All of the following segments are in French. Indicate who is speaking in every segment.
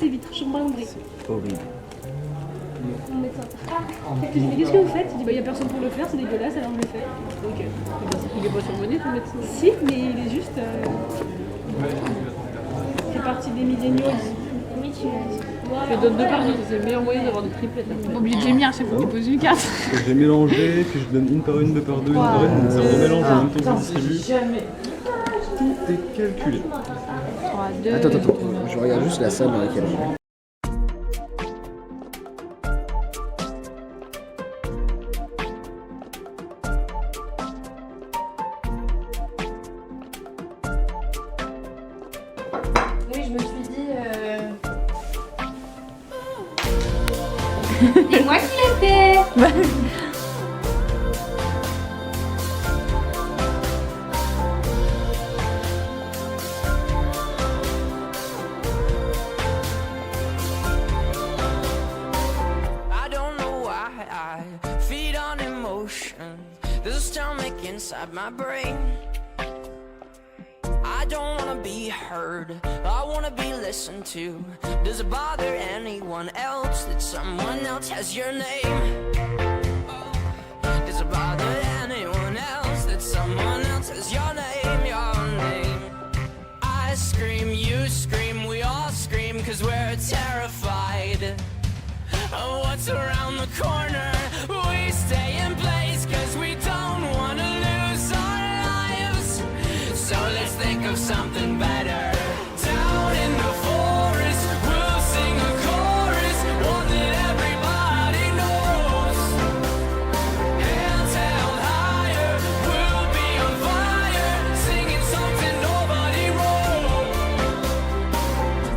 Speaker 1: ces vitres, chambre à Londres.
Speaker 2: Horrible.
Speaker 1: Mon médecin. Je lui dis qu'est-ce que vous faites? Il dit bah y a personne pour le faire, c'est dégueulasse, alors je le fais. Ok.
Speaker 3: Il est pas survenu ton médecin?
Speaker 1: Si, mais il est juste. Il fait partie des milléniaux. Oui, tu
Speaker 3: Fais donne 2 par 2, c'est le meilleur moyen d'avoir des triplettes.
Speaker 4: Pas obligé de gémir à chaque fois qu'il pose une carte.
Speaker 2: J'ai mélangé, puis je donne 1 par 1, 2 par 2, 1 par 1, ça remélange en même temps que je distribue. Tout est calculé.
Speaker 4: 3, 2.
Speaker 5: Attends, je regarde juste la salle dans laquelle je vais.
Speaker 6: Oui, je me suis dit. C'est moi qui l'ai fait!
Speaker 7: I don't know why I feed on emotion. There's a stomach inside my brain. I don't wanna be heard, I wanna be listened to. Does it bother anyone else that someone else has your name? Does it bother anyone else that someone else has your name, your name? I scream, you scream, we all scream, cause we're terrified of what's around the corner. We stay in place cause we don't wanna lose our lives. So let's think of something better. Down in the forest, we'll sing a chorus, one that everybody knows. Hands held higher, we'll be on fire, singing songs that nobody wrote.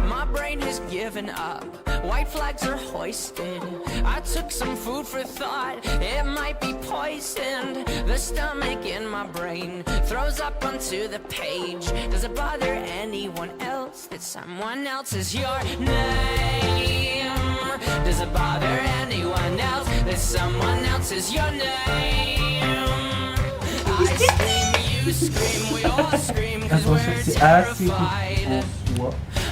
Speaker 7: My brain has given up, white flags are hoisted. I took some food for thought, it might be poisoned. The stomach in my brain throws up onto the page. Does it bother anyone else that someone else is your name? Does it bother anyone else that someone else is your name? I scream, you scream, we all scream, cause we're terrified.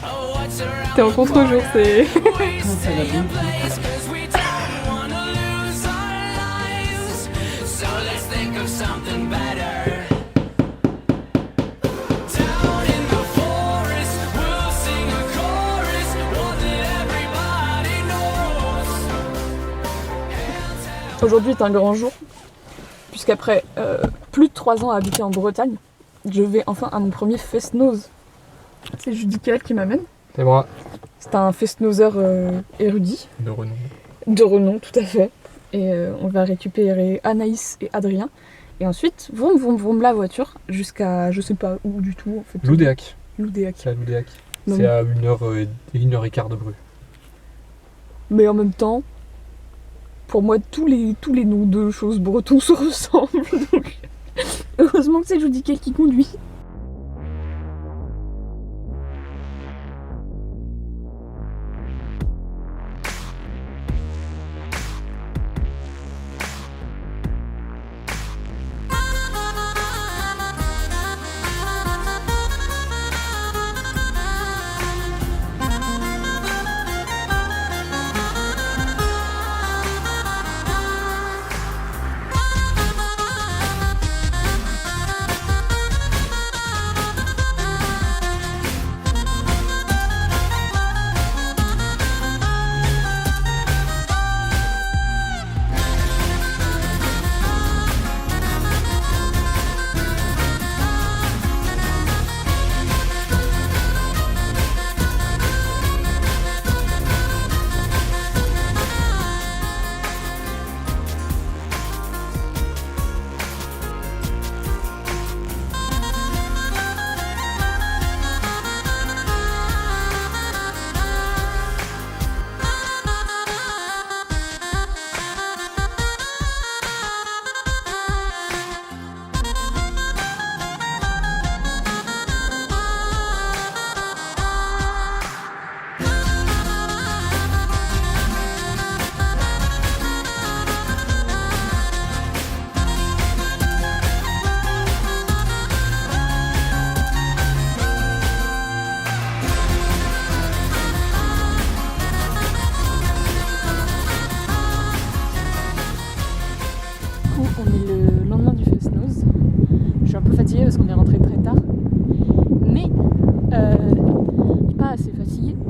Speaker 7: Oh, what's around
Speaker 4: T'es en contre-jour, c'est.
Speaker 7: we stay in place cause we don't wanna lose our lives. So let's think of something better. Down in the forest, we'll sing a chorus, one that everybody knows.
Speaker 4: Aujourd'hui est un grand jour, puisqu'après plus de 3 ans à habiter en Bretagne, je vais enfin à mon premier fest-noz. C'est Judicael qui m'amène.
Speaker 8: C'est moi.
Speaker 4: C'est un fest-noseur érudit.
Speaker 8: De renom.
Speaker 4: De renom, tout à fait. Et on va récupérer Anaïs et Adrien. Et ensuite, vroom la voiture jusqu'à je sais pas où du tout en fait.
Speaker 8: Loudéac.
Speaker 4: Loudéac.
Speaker 8: C'est à Loudéac.
Speaker 4: Donc-
Speaker 8: C'est à 1h15 de Bru.
Speaker 4: Mais en même temps, pour moi, tous les noms de choses bretons se ressemblent. Donc, heureusement que c'est Judicael qui conduit.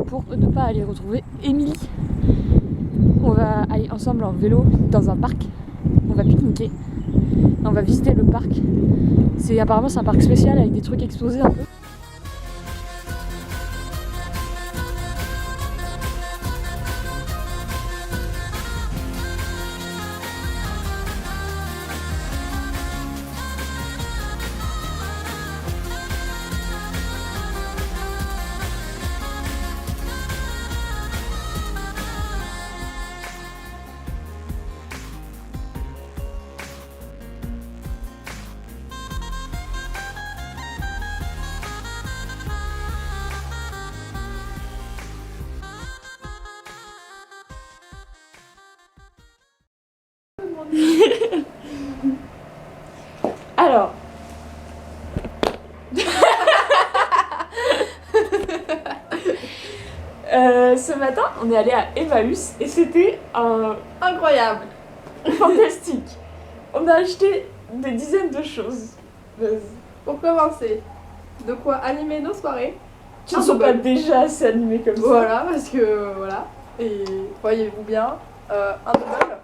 Speaker 4: pour ne pas aller retrouver Émilie. On va aller ensemble en vélo dans un parc. On va pique-niquer. On va visiter le parc. Apparemment c'est un parc spécial avec des trucs exposés un peu. Alors, ce matin, on est allé à Emmaüs et c'était incroyable, fantastique. On a acheté des dizaines de choses.
Speaker 9: Pour commencer, de quoi animer nos soirées.
Speaker 4: Qui ne sont pas déjà assez animés comme ça.
Speaker 9: Voilà, parce que voilà. Et voyez-vous bien, un double.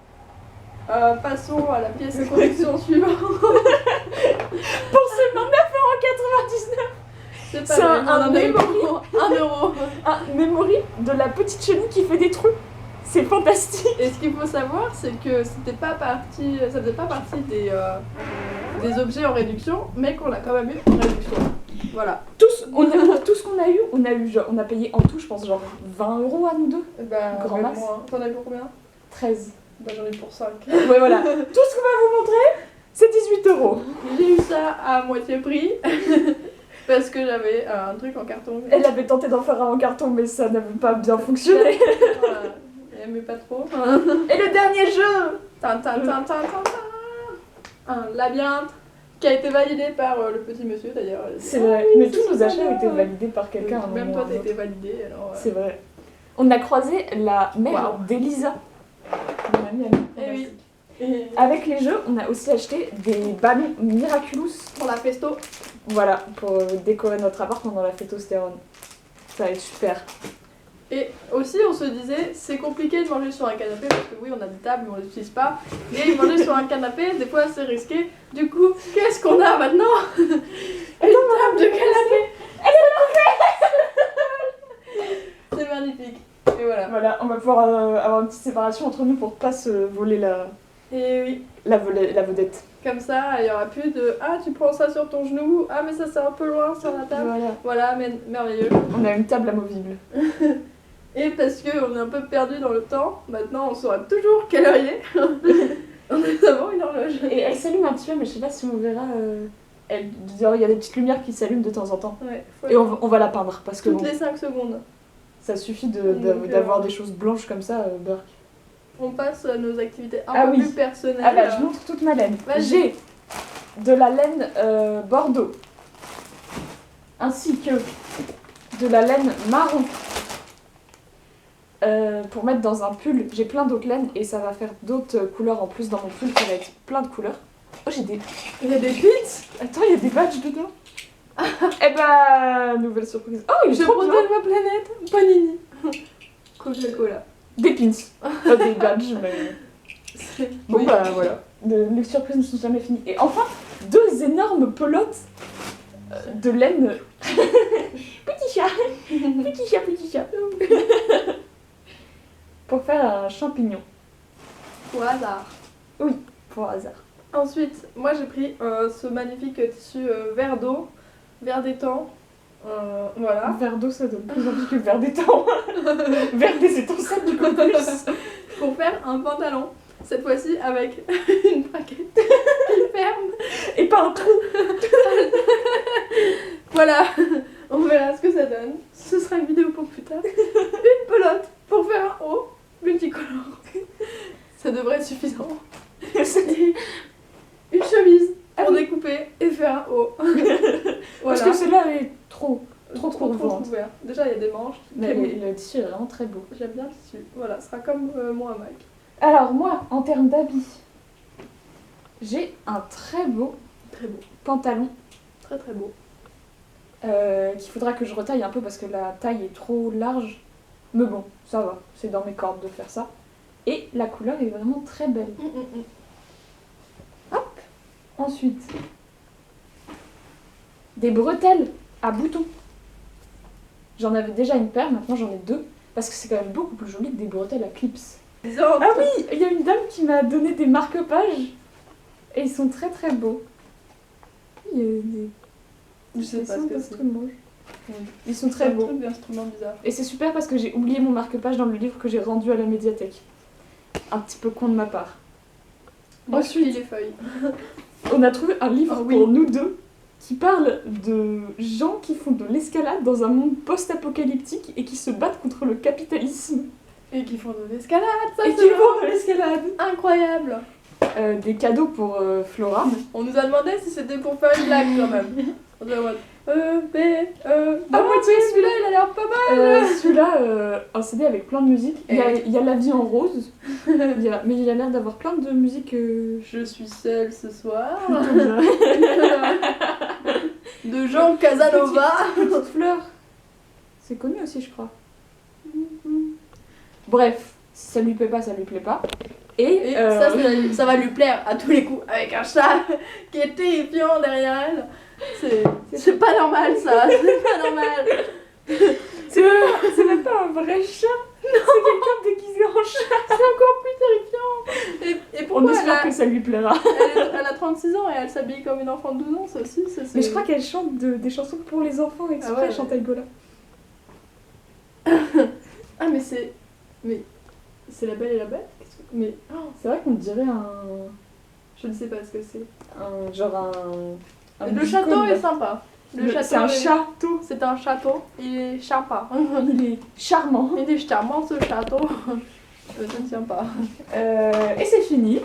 Speaker 9: Passons à la pièce de collection suivante.
Speaker 4: Pour seulement 9,99 €.
Speaker 9: C'est un
Speaker 4: memory.
Speaker 9: 1 euro.
Speaker 4: Un memory de la petite chenille qui fait des trous. C'est fantastique.
Speaker 9: Et ce qu'il faut savoir, c'est que ça faisait pas partie des objets en réduction, mais qu'on a quand même eu en réduction. Voilà.
Speaker 4: Pour tout ce qu'on a eu, on a payé en tout, je pense, genre 20 € à nous deux.
Speaker 9: Bah,
Speaker 4: Grand max.
Speaker 9: T'en as eu pour combien?
Speaker 4: 13.
Speaker 9: Bah, j'en ai eu pour 5.
Speaker 4: Ouais, voilà. Tout ce qu'on va vous montrer, c'est 18 €.
Speaker 9: J'ai eu ça à moitié prix. Parce que j'avais un truc en carton.
Speaker 4: Elle avait tenté d'en faire un en carton, mais ça n'avait pas bien fonctionné.
Speaker 9: Voilà. Elle aimait pas trop.
Speaker 4: Et le dernier jeu,
Speaker 9: un labyrinthe qui a été validé par le petit monsieur d'ailleurs.
Speaker 4: c'est vrai, mais tous nos achats ont été validés par quelqu'un. à un
Speaker 9: Même
Speaker 4: moment
Speaker 9: toi
Speaker 4: ou à un
Speaker 9: t'as
Speaker 4: autre.
Speaker 9: été validé alors.
Speaker 4: C'est vrai. On a croisé la mère
Speaker 9: Wow.
Speaker 4: d'Elisa, mon amie Annie.
Speaker 9: Et oui. Et
Speaker 4: Avec les jeux, on a aussi acheté des ballons Miraculous.
Speaker 9: pour la festo.
Speaker 4: Voilà, pour décorer notre appart pendant la fétostérone. Ça va être super.
Speaker 9: Et aussi on se disait c'est compliqué de manger sur un canapé parce que oui on a des tables mais on les utilise pas. Et manger sur un canapé des fois c'est risqué. Du coup qu'est-ce qu'on a maintenant? Une table de canapé. C'est magnifique. Et voilà.
Speaker 4: Voilà, on va pouvoir avoir une petite séparation entre nous pour pas se voler
Speaker 9: Et oui.
Speaker 4: la vedette.
Speaker 9: Comme ça, il n'y aura plus de ah tu prends ça sur ton genou, ah mais ça c'est un peu loin sur la table.
Speaker 4: Voilà.
Speaker 9: Voilà, mais merveilleux.
Speaker 4: On a une table amovible.
Speaker 9: Et parce qu'on est un peu perdu dans le temps, maintenant on saura toujours quelle heure il est. On a vraiment une horloge.
Speaker 4: Et elle s'allume un petit peu, mais je sais pas si on verra. Il y a des petites lumières qui s'allument de temps en temps.
Speaker 9: Ouais,
Speaker 4: Et on va la peindre parce que
Speaker 9: toutes
Speaker 4: bon,
Speaker 9: les 5 secondes.
Speaker 4: ça suffit
Speaker 9: Donc,
Speaker 4: d'avoir des choses blanches comme ça, Burk.
Speaker 9: On passe à nos activités un
Speaker 4: Ah
Speaker 9: peu
Speaker 4: oui.
Speaker 9: plus personnelles.
Speaker 4: Ah bah je montre toute ma laine.
Speaker 9: Vas-y.
Speaker 4: J'ai de la laine bordeaux, ainsi que de la laine marron. Pour mettre dans un pull, j'ai plein d'autres laines et ça va faire d'autres couleurs en plus dans mon pull qui va être plein de couleurs. Oh j'ai des...
Speaker 9: Il y a des pins.
Speaker 4: Attends, il y a des badges dedans. Eh bah, nouvelle surprise. Oh, il est
Speaker 9: Je
Speaker 4: trop bien.
Speaker 9: protège ma planète. Panini. Coca-Cola.
Speaker 4: Des pins. Pas des badges, mais... Bon
Speaker 9: Oui.
Speaker 4: bah voilà. Les surprises ne sont jamais finies. Et enfin, 2 énormes pelotes de laine. Petit chat. Petit chat, petit chat. Pour faire un champignon.
Speaker 9: Au hasard.
Speaker 4: Pour hasard.
Speaker 9: Ensuite, moi j'ai pris ce magnifique tissu vert d'eau, vert d'étang. Voilà.
Speaker 4: Verre d'eau, ça donne plus envie que verre d'étang. Verre des étincelles du coup plus.
Speaker 9: Pour faire un pantalon. Cette fois-ci avec une braquette qui ferme.
Speaker 4: Et pas un trou.
Speaker 9: Voilà, on verra ce que ça donne. Ce sera une vidéo pour plus tard. Une pelote pour faire un haut multicolore. Ça devrait être suffisant. Et une chemise pour découper et faire un haut.
Speaker 4: Parce
Speaker 9: Voilà.
Speaker 4: que celle-là est trop
Speaker 9: trop
Speaker 4: couverte.
Speaker 9: couvert. Déjà il y a des manches.
Speaker 4: Mais le tissu est vraiment très beau.
Speaker 9: J'aime bien le tissu. Voilà, ce sera comme mon hamac.
Speaker 4: Alors moi, en termes d'habits, j'ai un très beau
Speaker 9: Très beau.
Speaker 4: pantalon
Speaker 9: Très très beau.
Speaker 4: qu'il faudra que je retaille un peu parce que la taille est trop large. Mais bon, ça va, c'est dans mes cordes de faire ça. Et la couleur est vraiment très belle. Hop. Ensuite, des bretelles à boutons. J'en avais déjà une paire, maintenant j'en ai deux. Parce que c'est quand même beaucoup plus joli que des bretelles à clips. Ah oui, il y a une dame qui m'a donné des marque-pages. Et ils sont très très beaux. Il y a des...
Speaker 9: Je sais pas ce que c'est.
Speaker 4: Ils sont très beaux.
Speaker 9: C'est un truc d'instrument bizarre.
Speaker 4: Et c'est super parce que j'ai oublié mon marque-page dans le livre que j'ai rendu à la médiathèque. Un petit peu con de ma part.
Speaker 9: Ensuite, les feuilles.
Speaker 4: On a trouvé un livre pour nous deux qui parle de gens qui font de l'escalade dans un monde post-apocalyptique et qui se battent contre le capitalisme.
Speaker 9: Et qui font de l'escalade, ça
Speaker 4: Et qui font de l'escalade.
Speaker 9: incroyable.
Speaker 4: Des cadeaux pour Flora.
Speaker 9: On nous a demandé si c'était pour faire une blague quand même. On dit
Speaker 4: Ah moitié,
Speaker 9: celui-là il a l'air pas mal.
Speaker 4: Celui-là, un CD avec plein de musique. Il y a La vie en rose. Mais il a l'air d'avoir plein de musique.
Speaker 9: Je suis seule ce soir.
Speaker 4: plutôt bien.
Speaker 9: De Jean Casanova.
Speaker 4: Petite fleur. C'est connu aussi, je crois. Bref, si ça lui plaît pas, ça lui plaît pas.
Speaker 9: Et ça va lui plaire à tous les coups. Avec un chat qui est terrifiant derrière elle. C'est pas normal ça. C'est pas normal.
Speaker 4: C'est même pas un vrai chat. C'est quelqu'un déguisé en chat.
Speaker 9: C'est encore plus terrifiant. Et pourquoi
Speaker 4: On espère que ça lui plaira.
Speaker 9: elle a 36 ans et elle s'habille comme une enfant de 12 ans, ça aussi.
Speaker 4: Mais je crois qu'elle chante des chansons pour les enfants exprès, Chantal Gola.
Speaker 9: Ah mais c'est La Belle et la Bête. Mais
Speaker 4: c'est vrai qu'on dirait
Speaker 9: je ne sais pas ce que c'est.
Speaker 4: un
Speaker 9: Le château est sympa.
Speaker 4: C'est un château.
Speaker 9: C'est un château. Il est sympa.
Speaker 4: Il est charmant.
Speaker 9: Il est charmant ce château. Je ne tiens pas.
Speaker 4: Et c'est fini.